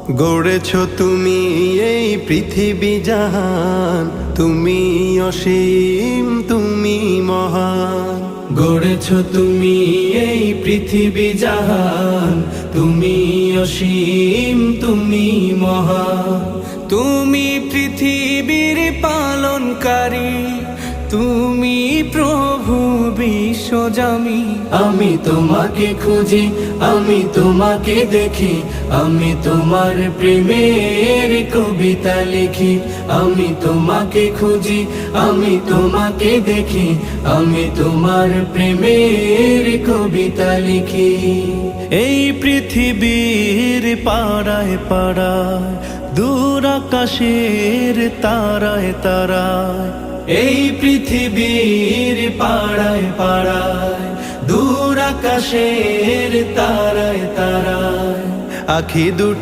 গড়েছ তুমি এই পৃথিবী জাহান, তুমি অসীম তুমি মহান। গড়েছ তুমি এই পৃথিবী জাহান, তুমি অসীম তুমি মহান। তুমি পৃথিবীর পালনকারী, তুমি প্রভু বিশ্বজামি। আমি তোমাকে খুঁজি, আমি তোমাকে দেখি, আমি তোমার প্রেমের কবিতা লিখি। আমি তোমাকে খুঁজি, আমি তোমাকে দেখি, আমি তোমার প্রেমের কবিতা লিখি। এই পৃথিবীর পাড়ায় পাড়ায়, দূর আকাশের তারায় তারায়, এই পৃথিবীর পাড়ায় পাড়ায়, দূর আকাশের তারায় তারায়, আখি দুটি